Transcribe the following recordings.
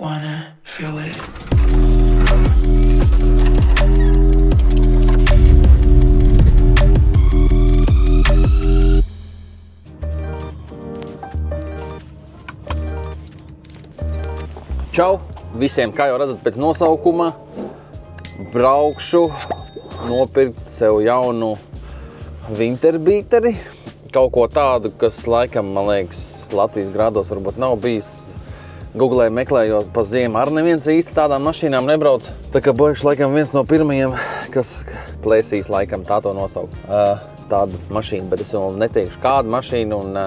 wanna feel it. Čau visiem, kā jau redzat pēc nosaukuma, braukšu nopirkt sev jaunu winterbeateri. Kaut ko tādu, kas laikam, man liekas, Latvijas grādos varbūt nav bijis. Googlē meklējot pa ziemu, ar neviens īsti tādām mašīnām nebrauc. Tā kā bojuši laikam viens no pirmajiem, kas plēsīs laikam tā to nosaukt. Tādu mašīnu, bet es vēl neteikšu kādu mašīnu un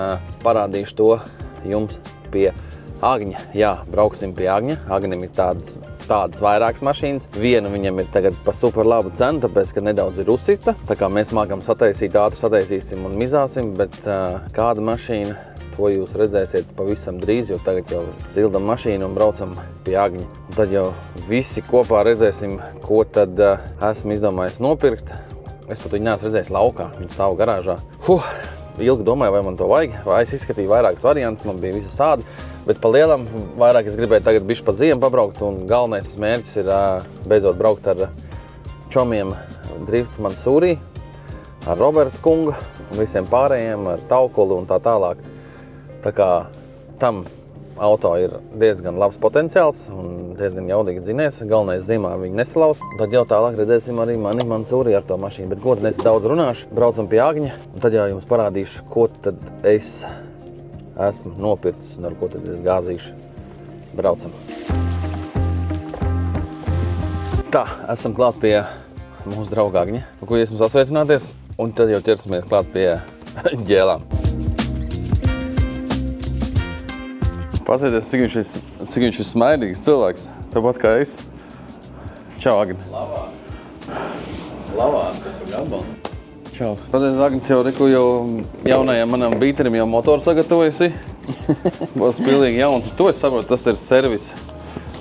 parādīšu to jums pie Agņa. Jā, brauksim pie Agņa. Agnim ir tādas vairākas mašīnas. Vienu viņam ir tagad pa super labu cenu, tāpēc, ka nedaudz ir uzsista. Tā kā mēs mākam sataisīt, ātri sataisīsim un mizāsim, bet kāda mašīna, to jūs redzēsiet pavisam drīz, jo tagad jau sildam mašīnu un braucam pie Agņa. Un tad jau visi kopā redzēsim, ko tad esmu izdomājis nopirkt. Es pat viņu neesmu redzējis laukā, viņu stāvu garāžā. Ilgi domāju, vai man to vajag, vai es izskatīju vairākas variantus, man bija visa sādi. Bet pa lielam vairāk es gribēju tagad bišķi pa ziemu pabraukt, un galvenais mērķis ir beidzot braukt ar čomiem Drift Mansūrī, ar Robertu kungu un visiem pārējiem, ar Taukulu un tā tālāk. Tā kā tam auto ir diezgan labs potenciāls un diezgan jaudīgs dzinējs. Galvenais zīmā viņi nesalauz. Tad jau tālāk redzēsim arī mani Mansūrī ar to mašīnu. Bet ko tad es daudz runāšu, braucam pie Agņa, un tad jau jums parādīšu, ko tad es esmu nopircis un ar ko tad es gāzīšu. Braucam. Tā, esam klāt pie mūsu drauga Agņa, ar ko esam sasveicināties, un tad jau ķersimies klāt pie ģēlām. Pasieties, cik viņš ir smaidīgs cilvēks, tāpat kā es. Čau, Agni. Lavās, bet pa gabalu. Čau. Pasieties, Agnis jau jaunajam manam bīterim jau motoru sagatavojusi. Būs pilnīgi jauns. To es saprotu, tas ir servis.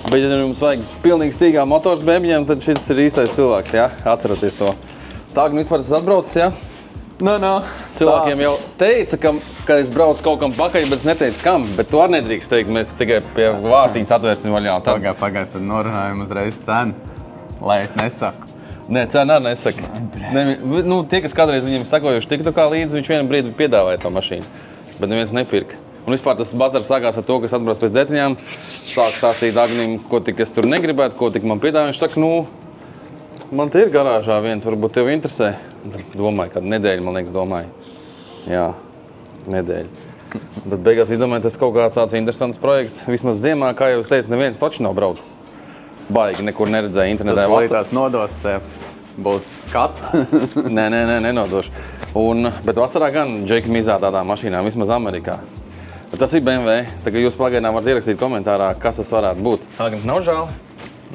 Bet, ja jums vajag pilnīgi stīgā motors bēbiņiem, tad šis ir īstais cilvēks, jā? Atceraties to. Tā, Agni, vispār esi atbraucis, jā? No. Cilvēkiem jau teica, ka es braucu kaut kam pakaļ, bet es neteicu kam. Bet tu arī nedrīkst teikt, mēs tikai pie vārtiņas atvērsim vaļā. Pagaid, tad norunājam uzreiz cenu, lai es nesaku. Nē, cena arī nesaka. Tie, kas kādreiz viņiem sakojuši tiktu kā līdzi, viņš vienu brīdi piedāvāja to mašīnu. Bet neviens nepirka. Un vispār tas bazars sākās ar to, ka es atbrauc pēc detaļām, sāk stāstīt Agnim, ko tik es tur negribētu, ko tik man piedāvāja. Viņš saka, man te ir garāžā viens, varbūt tev interesē. Es domāju, kādu nedēļu, man liekas, domāju. Jā, nedēļu. Tad beigās izdomāju, tas kaut kāds tāds interesants projekts. Vismaz ziemā, kā jau es teicu, neviens taču nav braucis. Baigi, nekur neredzēju internetā. Tad solītās nodos sev. Būs skatu. Nē, nenodošu. Bet vasarā gan džeki mizā tādā mašīnā, vismaz Amerikā. Bet tas ir BMW. Tagad jūs pagaidām varat ierakstīt komentārā, kas tas varētu būt. Agni, nav žēl?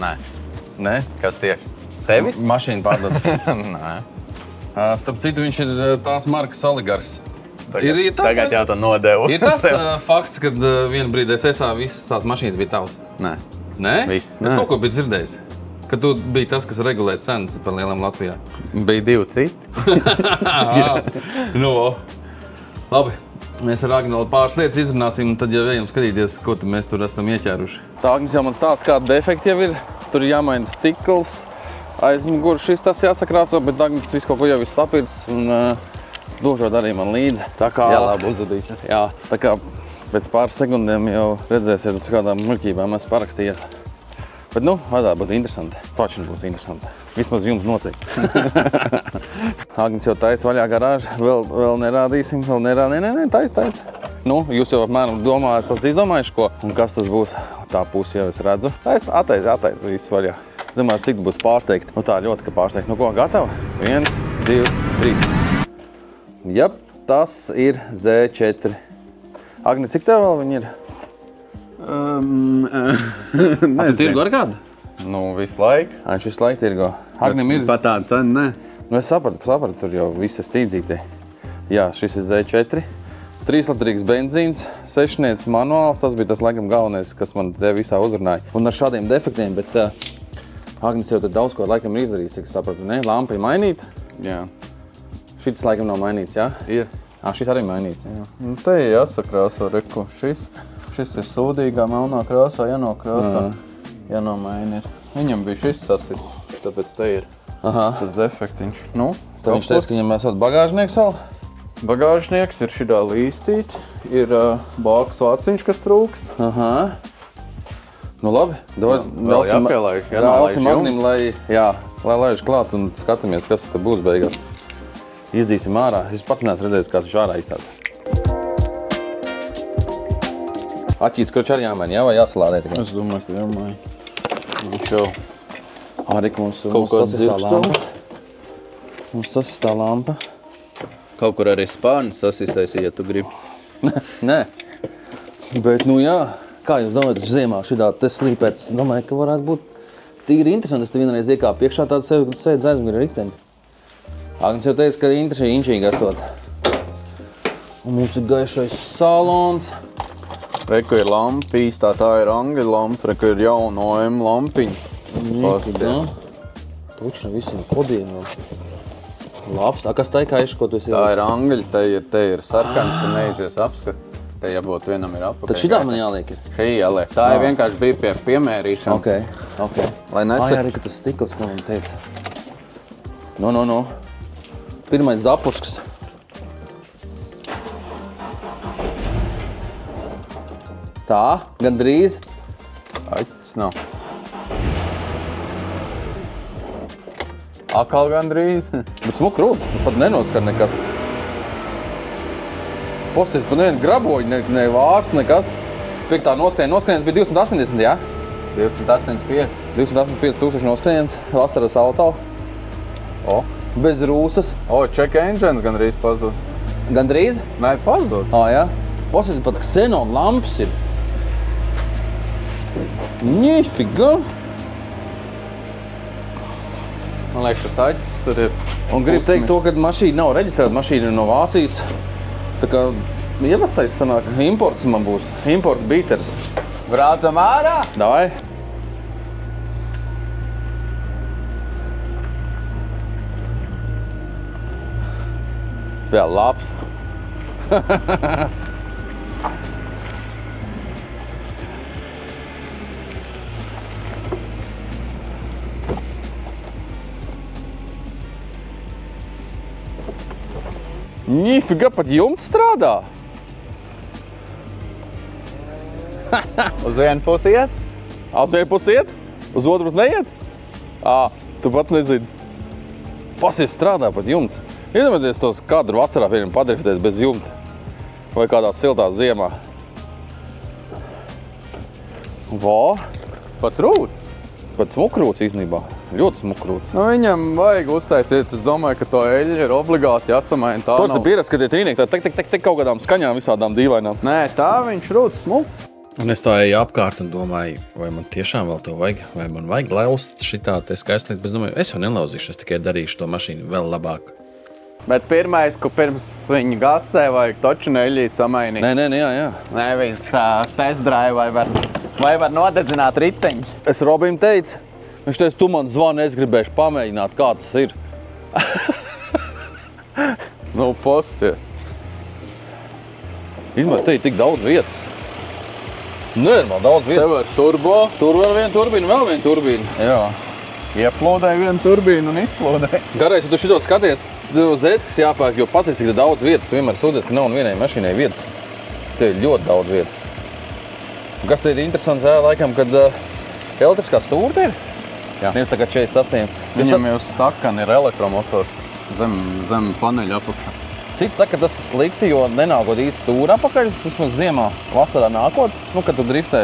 Nē. Nē? Kas tieši? Tevis? Mašīnu pārdod. Nē. Starp citu, viņš ir tās markas oligarhs. Tagad jau to nodevu. Ir tas fakts, kad vienu brīdi SSA visas tās mašīnas bija tavs? Nē. Nē? Viss, Es kaut ko biju dzirdējis. Ka tu biji tas, kas regulē cenas par lielām Latvijā. Bija divi citi. Labi. Mēs ar Agni vēl pāris lietas izrunāsim, un tad jau ejam skatīties, ko mēs tur esam ieķēruši. Tā Agnis jau man stāsta, kāda defekti jau ir. Tur ir jāmaina stikls, aizmugurs, šis tas jāsakrāso, bet Agnis visu kaut ko jau ir sapirts un došot arī man līdzi. Tā kā, Jā, labi uzdodīs. Jā, tā kā pēc pāris sekundēm jau redzēsiet, uz kādām muļķībām esmu parakstījies. Bet, vajadzētu būt interesanti. Taču būs interesanti. Vismaz jums noteikti. Agnis jau taisa vaļā garāžu. Vēl nerādīsim. Nē, taisa. Jūs jau apmēram esat izdomājuši, ko. Un kas tas būs? Tā pusi jau es redzu. Attaisa viss vaļā. Zināt, cik būs pārsteigti. Tā ļoti, ka pārsteigti. Ko, gatava? 1, 2, 3. Jep, tas ir Z4. Agni, cik tev vēl viņi ir? Tu tirgo ar kādu? Visu laiku. Viņš visu laiku tirgo. Agnim ir... Pat tāda cena, nē. Es sapratu, tur jau viss stīdzītē. Jā, šis ir Z4. 3-litrīgs benzīns, 6 manuāls. Tas bija tas laikam galvenais, kas man te visā uzrunāja. Un ar šādiem defektiem, bet Agnis jau te daudz ko laikam ir izdarījis, cik sapratu, ne? Lampa ir mainīta. Jā. Šis laikam nav mainīts, jā? Ir. Šis arī mainīts, jā. Te ir jāsakrāso, reku, šis. šis ir sūdīgā melnā krāsā, jānokrāsā, jānomaina ir. Viņam bija šis sasists, tāpēc te ir tas defektiņš. Nu, tad viņš teica, ka viņam esot bagāžnieks vēl? Bagāžnieks ir šidā līstīt, ir bākas vāciņš, kas trūkst. Nu labi, vēl jāpielaiž, jāpielaiž Magnim, lai laiž klāt un skatāmies, kas te būs beigās. Izdīsim ārā. Es pats neesmu redzējis, kāds viņš ārā izstāda. Aķīts, kurš arī jāmaina, vai jāsalādē tikai? Es domāju, ka jāmaina. Viņš jau arī mums sasistā lampa. Kaut kur arī spārnis sasistais, ja tu gribi. Nē, bet nu jā. Kā jūs domājat, ziemā šidā te slīpēt? Es domāju, ka varētu būt tīri interesanti. Es te vienreiz iekāpu iekšā tādu sevi, kad sēdz aizmugurē riteņi. Agnes jau teica, ka inčīgi esot. Un mums ir gaišais salons. Reku ir lampa īstā, tā ir angļu lampa, reku ir jauna OM lampiņa. Tukšana visiem kodiem vēl. Labs. Kas tā ir kaiši, ko tu esi Tā ir angļu, te ir sarkans, te neizies apskat. Te jābūt vienam ir apakaļ. Tad šitā man jāliek ir? Šī jāliek. Tā ir vienkārši bija pie piemērīšanas. Ok. Lai nesaka... arī, ka tas stikls, ko man teica. No. Pirmais zapusks. Tā, gandrīz. Aķis nav. Akal gandrīz. Bet smuk rūdz, pat nenoskar nekas. Posties pa nevienu graboņu, ne vārsts, nekas. Piektā noskriens bija 280, jā? 285. 285 tūkstoši noskriens, vasaras auto. Bez rūsas. Check engines gandrīz pazud. Gandrīz? Nē, pazud. Jā. Posties pat ksenon lampas ir. Nifiga! Man liekas, tas aķis tur ir. Un gribu teikt to, ka mašīna nav reģistrēta, mašīna ir no Vācijas. Tā kā ievestais sanāk, imports man būs, import beaters. Braucam ārā? Davai. Vēl labs. Nifiga, pat jumts strādā. Uz vienu pusi iet? Uz vienu pusi iet? Uz otru pusi neiet? Tu pats nezini. Pasies strādā pat jumts. Iedomājieties tos kadru vasarā vienam padriftēt bez jumta. Vai kādā siltā ziemā. Vā. Pat rūts. Pat smukrūts īstenībā. Ļoti smukrūts. Nu, viņam vajag uztaisīt. Es domāju, ka to eļļu ir obligāti jāsamaina. Tā nav. Tas ir pieredz, ka tie trīnieki tā tek kaut kādām skaņām visādām dīvainām. Nē, tā viņš rūts smuk. Un es tā eju apkārt un domāju, vai man tiešām vēl to vajag, vai man vajag laust šitā te skaistlīt. Bet es domāju, es jau nelauzīšu, es tikai darīšu to mašīnu vēl labāk. Bet pirmais, ko pirms viņa gasē, vajag toču neļīt samainīt. Nē, jā. Nē, viss test drive vai var nodedzināt riteņus. Es Robim teicu, viņš teica, tu man zvani, es gribēšu pamēģināt, kā tas ir. Nu, posties. Izmēr, te ir tik daudz vietas. Nenormāli daudz vietas. Tev ir turbo. Tur vēl viena turbīna, vēl viena turbīna. Jā. Ieplūdēja vienu turbīnu un izplūdēja. Garais, ja tu šito skaties, tev Zetkas jāpērk, jo paties, cik daudz vietas. Tu vienmēr sūdzies, ka nav vienai mašīnai vietas. Te ir ļoti daudz vietas. Kas te ir interesants, laikam, kad elektriskā stūrte ir? Jā. Nevis tā kā 48. Viņam jau stakan ir elektromotors zem paneļa apakšā. Cits saka, ka tas ir slikti, jo nenākot īsti stūra apakaļ, vismaz ziemā, vasarā nākot, kad tu driftē,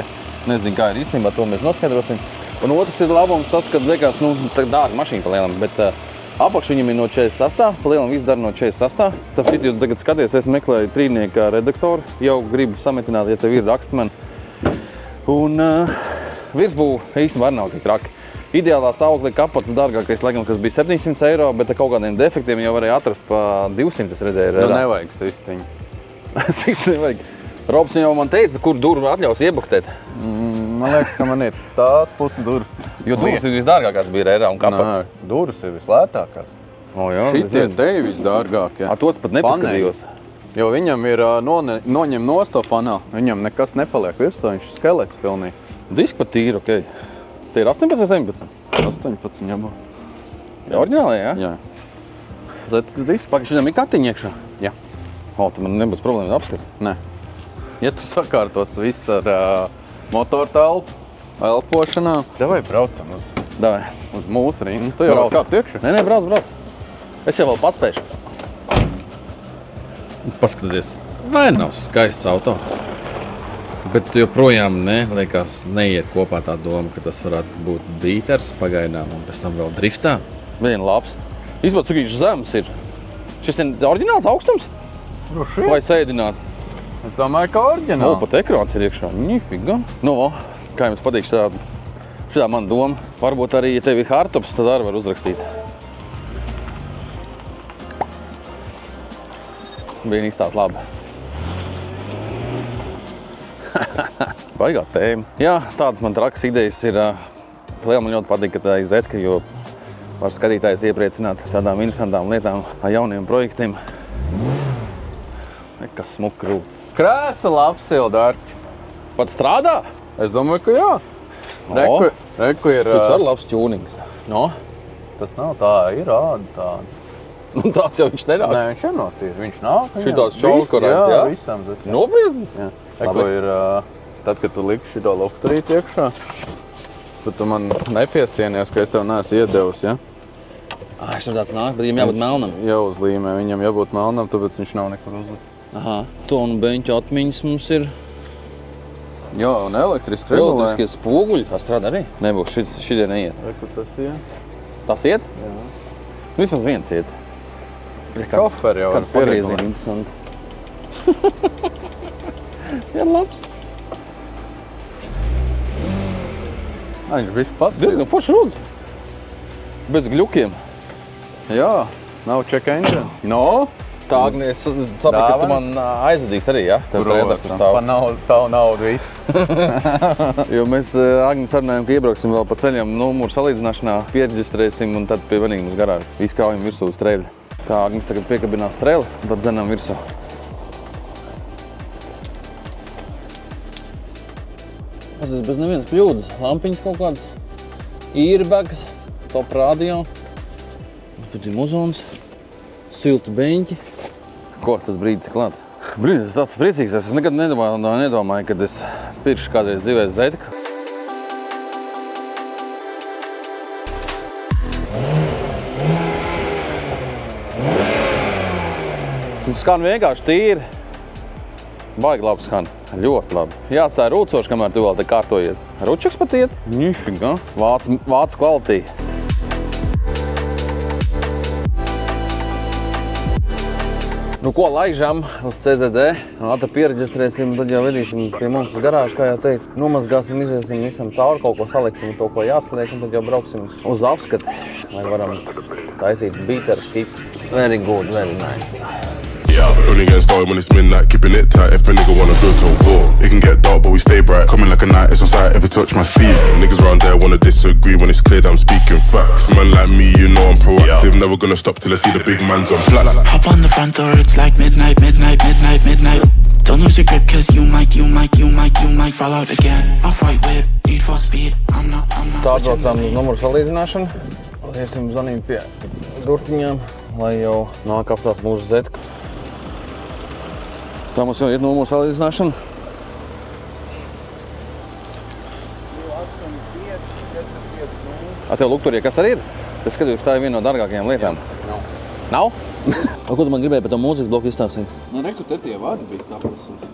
nezinu, kā ir īstenībā, to mēs noskaidrosim. Un otrs ir labums tas, kad liekas, dārga mašīna pa lielam, bet apakš viņam ir no 48, pa lielam viss dara no 48. Tāpēc šit, jo tagad skaties, es meklēju trīnieka redaktoru, jau gribu sametināt, ja tev ir raksti man. Un virsbūve īstenībā arī nav tik traki. Ideālā stāvoklī kapats dārgākais, laikam, kas bija 700 eiro, bet ar kaut kādiem defektiem jau varēja atrast pa 200, es redzēju. Nu, nevajag sistiņu. Sistiņu vajag. Robs jau man teica, kur durvi atļaus iebuktēt. Man liekas, ka man ir tās puses durvi. Jo durvis ir visdārgākās bija rērā un kapats. Nē, durvis ir vislētākās. O, jā, šitie te ir visdārgākie. Tos pat nepaskatījos. Jo viņam ir noņem nost to paneli. Viņam nekas nepaliek virsū, viņš ir skelets pilnīgi. Diski pat tīri, ok. Tie ir 18 vai 17? 18 jābūt. Jā, oriģinālajā, jā? Jā. ZX diski. Pagaid, šodien ir katiņi iekšā? Jā. O, tad man nebūs problēma apskatīt. Nē. Ja tu sakārtos viss ar motoru telpu, elpošanā, davai braucam uz mūsu rindu. Tu jau Brauc. kā tiekšu? Nē, brauc. Es jau vēl paspēšu. Paskatieties, vai nav skaists auto? Bet joprojām liekas, neiet kopā tā doma, ka tas varētu būt beaters pagaidām un pēc tam vēl driftā. Viena labs. Izbāt, cik viņš zems ir. Šis ir oriģināls augstums? Vai sēdināts? Es domāju, ka oriģināli. Pat ekrāns ir iekšā. Nifiga. Kā jums patīk šitā man doma. Varbūt arī, ja tev ir hardtops, tad arī var uzrakstīt. Bija izstāst labi. Baigā tēma. Jā, tādas man trakas idejas ir. Man ļoti patīk, ka tā ir Zetka, jo var skatītājus iepriecināt ar tādām interesantām lietām, ar jauniem projektiem. Kas smuka rūt. Krēsa labs Ildārķi. Pat strādā? Es domāju, ka jā. Reku ir... Šis arī labs ķūnings. No? Tas nav tā, ir rāda tāda. Tāds jau viņš nenāk. Nē, viņš ir notīri. Viņš nāk. Šitās čaukorēts, jā? Jā, visam. Nopietni? Jā. Reku ir, tad, kad tu liksi šito lukturīt iekšā, tad tu man nepiesienies, ka es tev neesmu iedevis, ja? Es tur tāds nāk, bet viņam jābūt melnam. Jau uzlīmē, viņam jābūt melnam, tāpēc viņš nav nekur uzlikt. Aha, tonu beņķu atmiņas mums ir. Jā, un elektriski regulē. Elektriskie spoguļi, tā strādā arī? Nebūs, šitie neiet. Reku tas iet? Tas iet? Jā. Vismaz viens iet. Šoferi jau Kāda ir pagrieziena pieregulē. interesanti. Jā, labs. Viņš bišķi pasīja. Diezgan forši rūdz. Bez gļukiem. Jā, nav check engines. No? Tā, Agni, es sapratu, ka tu man aizvadīs arī, ja? Tev trēdars tur stāv. Pa tavu naudu visu. Jo mēs Agni sarunājam, ka iebrauksim vēl pa ceļam numuru salīdzināšanā, pierģistrēsim un tad pie vienīgi mums garāži. Visu kraujam virsū uz treļa. Tā Agnis tagad piekabinās treļu un tad dzenam virsū. Tas ir bez nevienas kļūdas. Lampiņas kaut kādas, airbags, top radio, pat ir muzons, silti beņķi. Ko tas brīdis ir klāt? Brīdis, es tāds priecīgs. Es nekad nedomāju, kad es pirkšu kādreiz dzīvē Zetku. Tas skan vienkārši tīri. Baigi labi skan. Ļoti labi. Jāatstāja rūcoši, kamēr tu vēl te kārtojies. Ručuks pat iet. Nifiga. Vācu kvalitī. Nu ko, laižam uz CZD. Ātri piereģistrēsim, tad jau vedīsim pie mums uz garāžu, kā jau teikt. Nomazgāsim, iziesim visam cauri, kaut ko saliksim, to, ko jāsliek, un tad jau brauksim uz apskati. Lai varam taisīt beater kit. Very good, very nice. Yeah, only getting started when it's midnight, keeping it tight. If a nigga wanna go to war, it can get dark, but we stay bright. Coming like a knight, it's on sight. If you touch my sleeve, niggas round there wanna disagree when it's clear that I'm speaking facts. Man like me, you know I'm proactive, never gonna stop till I see the big man's on flats. Hop on the front door, it's like midnight. Don't lose your grip, cause you might fall out again. Off-white whip, need for speed. I'm not. Tā atbraucām uz numuru salīdzināšanu. Iesim zvanīt pie durtiņām, lai jau nāk apstās mūsu Zetka. Tā mums jau ir numuru salīdzināšana. A tev lukturie kas arī ir? Es skatos, ka tā ir viena no dārgākajām lietām. Nav? Ko tu man gribēji par to mūzikas bloku izstāstīt? Nu, reku, te tie vadi bija saprusuši.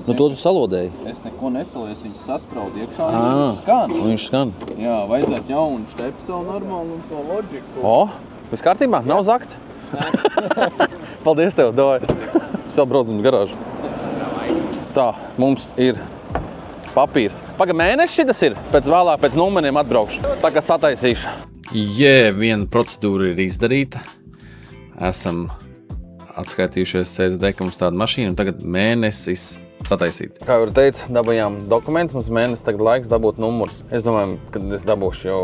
Nu, to tu salodēji. Es neko nesalēju, es viņus saspraudu iekšā un viņš skan. Un viņš skan. Jā, vajadzētu jaunu štepselu normālu un to loģiku. O, viss kārtībā? Nav zakts? Paldies tev, davai. Vēl braucam uz garāžu. Tā, mums ir papīrs. Paga, mēnesis šitas ir? Vēlāk pēc numeriem atbraukšu. Tā kā sataisīšu. Ja viena procedūra ir izdarīta, esam atskaitījušies CZD, ka mums tāda mašīna un tagad mēnesis sataisīt. Kā jau teicu, dabūjām dokumentus, mums mēnesis tagad laiks dabūt numurus. Es domāju, ka es dabūšu jau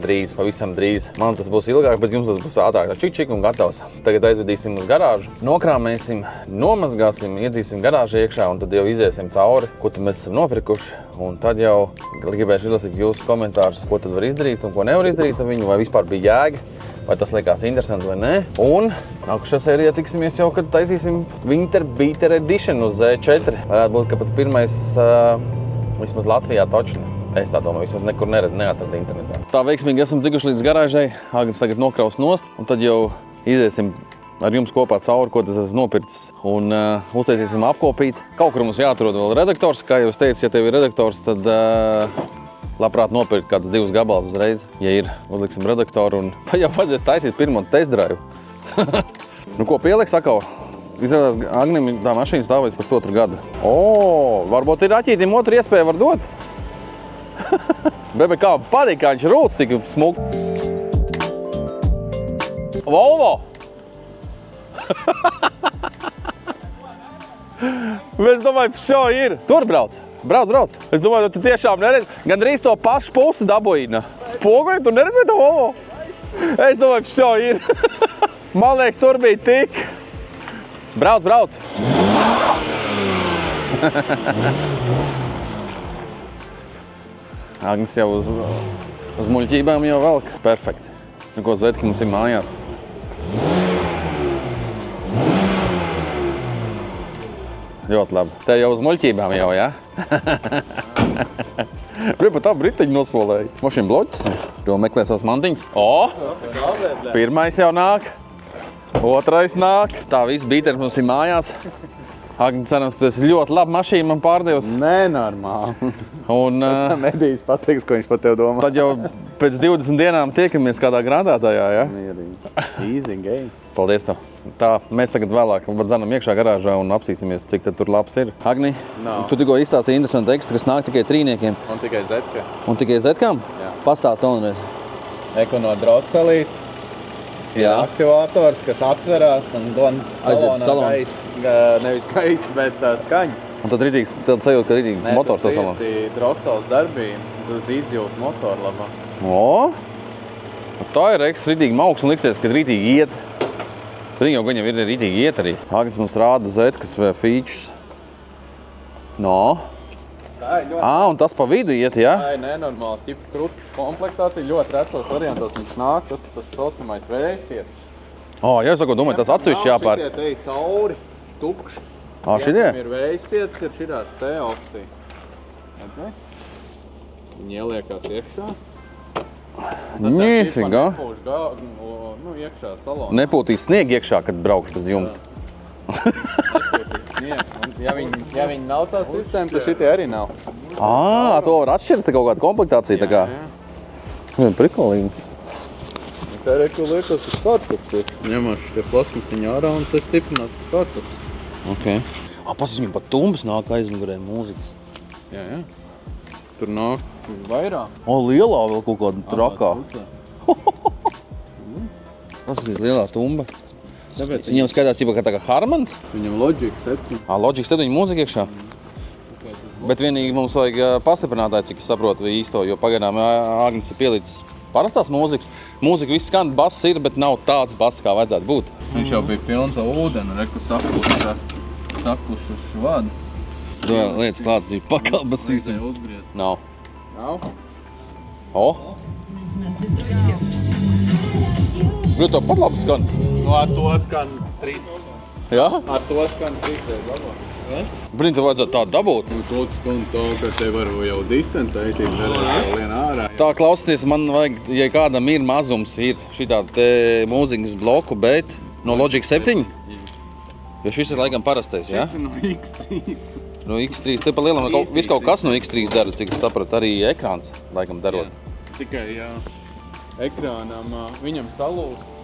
drīz, pavisam drīz. Man tas būs ilgāk, bet jums tas būs ātrāk. Čik un gatavs. Tagad aizvedīsim uz garāžu, nokrāmēsim, nomazgāsim, iedzīsim garāžu iekšā un tad jau iziesim cauri, ko tad mēs esam nopirkuši. Un tad jau gribēšu izlasīt jūsu komentārus, ko tad var izdarīt un ko nevar izdarīt ar viņu, vai vispār bija jēga, vai tas liekas interesanti vai nē. Un nākušā sērijā tiksimies jau, kad taisīsim Winter Beater Edition uz Z4. Varētu būt, ka pat pirmais vismaz Latvijā točni. Es tā domāju, vismaz nekur neatradu internetā. Tā veiksmīgi esam tikuši līdz garāžai. Agnis tagad nokraus nost, un tad jau iziesim ar jums kopā cauri, ko tas esmu nopircis, un uztaisīsim apkopīt. Kaut kur mums jāatrod vēl redaktors. Kā jau es teicu, ja tev ir redaktors, tad labprāt nopirkt kādas 2 gabalus uzreiz. Ja ir, uzliksim redaktoru, un tad jau vajadzēs taisīt pirmo test drive. Nu, ko pieliks atkal? Izrādās, Agnim tā mašīna stāvēs pēc 2 gada. Varbūt ir aķītim otru iespēju var dot. Bebe, kā patīk, kā viņš rūc tik smuk. Volvo! Es domāju, vso ir. Tur brauc. Brauc. Es domāju, tu tiešām neredzi. Gandrīz to pašu pusi dabūji. Spoguļi, tu neredzēji to Volvo? Es domāju, vso ir. Man liekas, tur bija tik. Brauc. Agnis jau uz muļķībām jau velk. Perfekti. Nu, ko Zetka mums ir mājās. Ļoti labi. Tev jau uz muļķībām jau, jā? Pat tā briteņu nospolēja. Mošiem bloķis. To meklē savas mantiņas. Pirmais jau nāk. Otrais nāk. Tā viss Beaters mums ir mājās. Agni, cerams, ka tas ir ļoti laba mašīna man pārdevusi. Nenormāli. Un Medijs pateiks, ko viņš par tev domā. tad jau pēc 20 dienām tiekamies kādā grādātājā, ja? Mierīgi. Easy game. Paldies tev. Tā, mēs tagad vēlāk dzanam iekšā garāžā un apsīsimies, cik tad tur labs ir. Agni, tu tikko izstāstīji interesantu tekstu, kas nāk tikai trīniekiem. Un tikai Zetka. Un tikai Zetkām? Jā. Pastāst vēlreiz. Ekono droselīts. Jā. Aktivators, kas atverās un don salonā nevis gaisa, bet skaņu. Un tad rītīgs, tad sajūt, ka rītīgi motors to salonā. Nē, tas ir drosels darbība, tad izjūt motoru labāk. Tā ir rītīgi mauks un liksies, ka rītīgi iet. Viņi jau gaņam ir rītīgi iet arī. Agnis mums rāda Zetkas features. Un tas pa vidu iet, jā? Tā ir nenormāli, tipa kruta komplektācija, ļoti retos variantos viņš nāk, tas saucamais vējsiets. Jā, es domāju, tas atsevišķi jāpērk. Šitie te cauri, tukši. Šitie? Ir vējsiets, ir širāds te opcija. Redzi? Viņi ieliekās iekšā. Nīfigā. Iekšā salonā. Nepūtīs sniegu iekšā, kad braukšu pēc jumta. Ja viņi nav tā sistēma, tad šitie arī nav. To var atšķirt kaut kādu komplektāciju, tā kā. Jā, prikolīgi. Tā ir, ko liekas, tas kārtups ir. Ņemās šitie plasmasiņi ārā un tas stiprinās tas kārtups. Pasas viņam pat tumbas nāk aizmugurē mūzikas. Jā. Tur nāk vairāk. Lielā vēl kaut kāda trakā. Tas ir lielā tumba. Viņam skatās kā tā kā Harmans? Viņam Logic 7. Logic 7 mūzika iekšā. Bet vienīgi mums vajag pastiprinātāju, cik es saprotu īsto, jo pagaidām Agnis ir pielicis parastās mūzikas. Mūzika viss skan, bass ir, bet nav tāds bass, kā vajadzētu būt. Viņš jau bija pilns ar ūdeni, reku sakušuši vadu. Tu lietas klāt, bija pakalbasīsim. Nav. Bet to pat labi skan. Ar to skan 3. Jā? Ar to skan 3 labāk. Brīn, tev vajadzētu tādu dabūt. Kaut skan to, ka te varu jau disentētīt, vēl lien ārā. Tā, klausieties, man vajag, ja kādam ir mazums, ir šitāda te mūzikas bloku, bet no Logic 7? Jo šis ir laikam parastais, jā? Šis ir no X3. No X3, te pa lielam viss kaut kas no X3 dara, cik es sapratu, arī ekrāns laikam darot. Tikai, jā, ekrānam viņam salūst.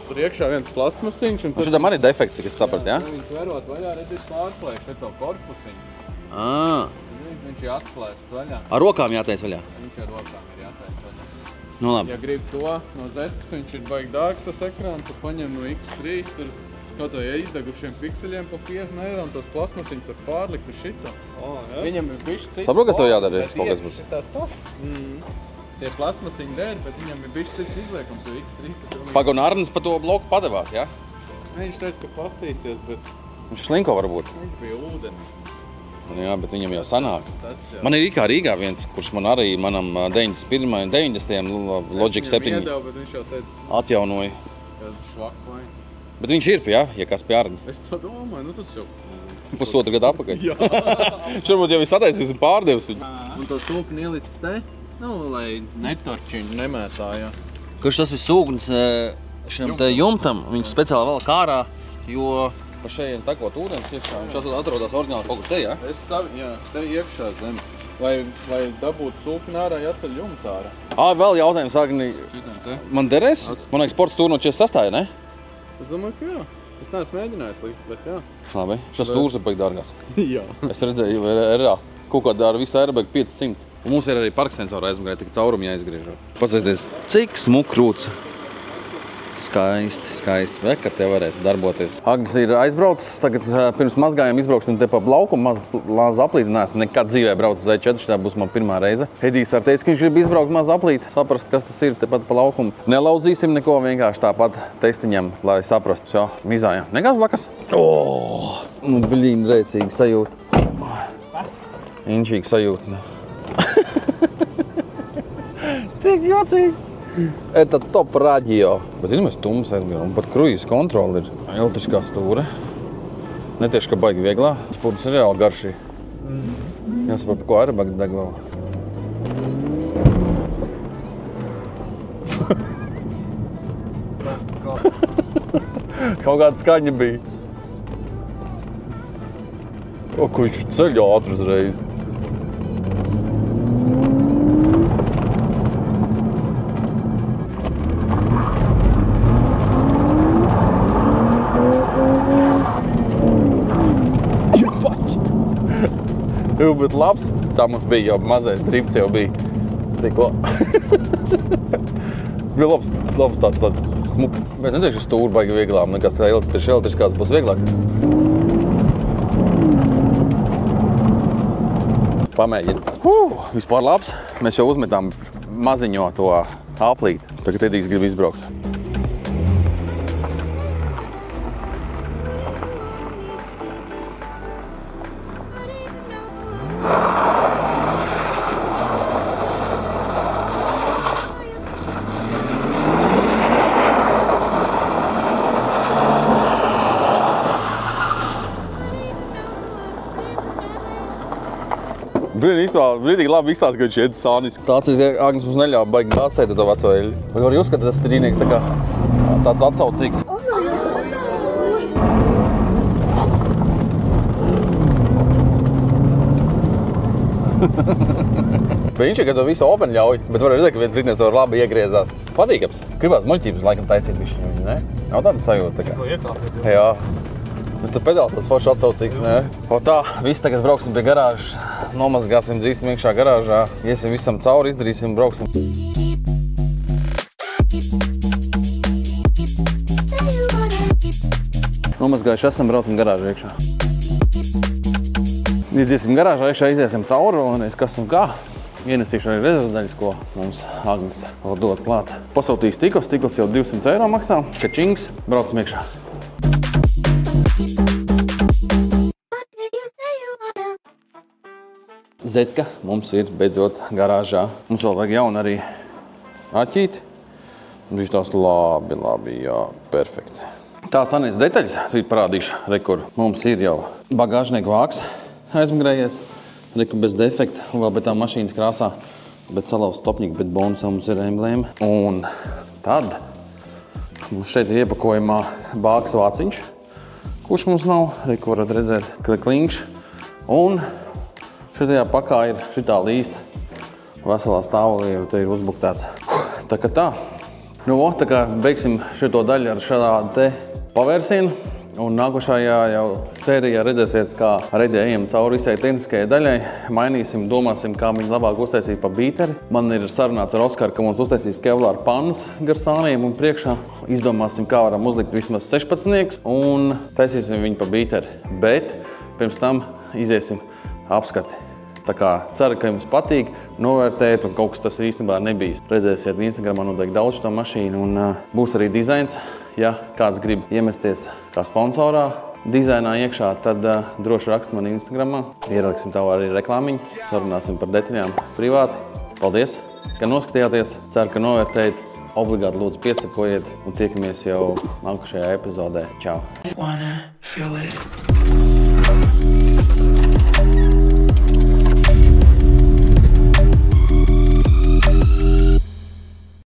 Tur iekšā viens plasmasiņš. Un šitam arī defekts, cik es sapratu, jā? Viņš verot vaļā, redzis pārplēš te to korpusiņu. Viņš ir atplēst vaļā. Ar rokām jātais vaļā? Viņš ar rokām ir jātais vaļā. Nu labi. Ja grib to no Zetkas, viņš ir baigi dārgs tas ekrāns, tad paņem no X3, tur kaut vai izdegušiem pikseļiem pa 50 eiro un tos plasmasiņus var pārlikt uz šito. Viņam ir bišķi cits. Saprot, kas tev jādara, kaut kas būs? Tās pašas. Tie plasmasiņi der, bet viņam ir bišķi cits izliekums, jo X3 ir pilnīgi... Paga un Arnis pa to bloku padevās, jā? Viņš teica, ka pastīsies, bet Viņš slinko varbūt. viņš bija ūdeni. Jā, bet viņam jau sanāk. Tas jau. Man ir Rīgā viens, kurš man arī manam 90. Logic 7 Iedevu, bet viņš jau teica, atjaunoja. ka švak vai. Bet viņš ir, jā, ja kas pie Arņa. Es to domāju, nu tas jau... Pusotru gadu atpakaļ. Jā. Viņš varbūt jau ir sataisījis un pārdevis viņu. Un to sūkni ielicis te, nu, lai netorčiņu nemētājās. Kurš tas ir sūknis šim te jumtam, viņš speciāli vēl kārā, jo Pa šeit takot ūdens iekšā, viņš atrodas oriģināli kaut kur te, jā? Jā, te iekšā zem. Lai dabūtu sūkni ārā, jāceļ jumts ārā. Vēl jautājums, Agni. Šitam te. Man derēs? Man liekas, sports tūri no 46, ne? Es domāju, ka jā. Es neesmu mēģinājis likt, bet jā. Labi. Šis tūrs ir baigi dārgās. Jā. Es redzēju, RA. Kaut kādā ar visu airbag 500. Un mums ir arī parksensora aizmugurē, tik caurumi jāizgriež. Paskatieties, cik smukrūts. Skaisti. Vai, kad te varēs darboties. Agnis ir aizbraucis. Tagad pirms mazgājiem izbrauksim te pa laukumu. Mazu aplīti neesmu nekad dzīvē braucis Z4. Tā būs man pirmā reize. Hedijs ar teica, ka viņš grib izbraukt mazu aplīti. Saprast, kas tas ir tepat pa laukumu. Nelauzīsim neko, vienkārši tāpat testiņam, lai saprastu. Jā, mizājām. Nekāds blakas? Nu, blīn, rēcīgi sajūta. Inčīgi sajūta. Tik jocīgi. Это top radio. Bet ir mēs tums aizmīr, un pat kruīzes kontroli ir elektriskā stūre. Netieši, ka baigi vieglā. Spūdus ir reāli garšī. Jāsaprot, pa ko airbagi deg vēl. Kaut kāda skaņa bija. O, ko viņš ceļ ātri uzreiz. Bet labs. Tā mums bija jau mazais drifts jau bija. Tikko. Bija labs tāds smuks. Bet nedēļ šis stūri baigi vieglām. Nekas elektriskās būs vieglāk. Pamēģinu. Vispār labs. Mēs jau uzmetām maziņo to aplīti. Tagad Edijs grib izbraukt. Brīdīgi labi izstāst, ka viņš iet sāniski. Tāds ir, Agnis mums neļauj baigi atsēt to veco eļu. Bet var jūs, ka tas trīnieks tā kā tāds atsaucīgs. Viņš ir, ka to visu open ļauj, bet var redzēt, ka viens rītnieks to labi iegriezās. Patīkams. Gribās muļķības laikam taisīt višķiņu, ne? Nav tāda sajūta tā kā. Jā. Bet tu pedāli tas forši atsaucīgs, ne? O tā, visi tagad brauksim pie garāžas, nomazgāsim, dzīsim iekšā garāžā, iesim visam cauri, izdarīsim, brauksim. Nomazgājuši esam, braucam garāžu iekšā. Iedziesim garāžā iekšā, iziesim cauri, un es kas un kā. Ienesīšu arī rezervdaļas, ko mums Agnis vēl dod klāt. Pasūtīs stikls jau 200 eiro maksā, kačings, braucam iekšā. Zetka mums ir beidzot garāžā. Mums vēl vajag jaunu arī aķīti. Viņš tās labi, jā, perfekti. Tā sanīs detaļas, tūlīt parādīšu rekuru. Mums ir jau bagāžnieku vāks aizmigrējies, reku bez defekta, un vēl bet tā mašīnas krāsā, bet salauz topņiku, bet bonusā mums ir emblēma. Un tad mums šeit ir iepakojumā bāks vāciņš, kurš mums nav, reku varat redzēt, kliņš. Un šitajā pakā ir šitā līsta veselā stāvolī, jo te ir uzbuktēts. Tā kā tā. Nu, tā kā beigsim šito daļu ar šādu te pavērsienu. Un nākošajā jau sērijā redzēsiet, kā reģē ejam cauri visai tehniskajai daļai. Mainīsim, domāsim, kā viņu labāk uztaisīt pa bīteri. Man ir sarunāts ar Oskaru, ka mums uztaisīs kevlāru pannas gar sāniem un priekšā. Izdomāsim, kā varam uzlikt vismaz 16 un taisīsim viņu pa bīteri. Bet pirms tam iziesim apskati Tā kā ceru, ka jums patīk, novērtēt, un kaut kas tas īstenībā nebija. Redzēsiet Instagramā noteikti daudz šo mašīnu, un būs arī dizains. Ja kāds grib iemesties kā sponsorā dizainā iekšā, tad droši rakst man Instagramā. Ieraksim tavu arī reklāmiņu, sarunāsim par detaļām privāti. Paldies, ka noskatījāties, ceru, ka novērtējat. Obligāti lūdzu piesakojiet un tiekamies jau nākošajā epizodē. Čau! Wanna feel it.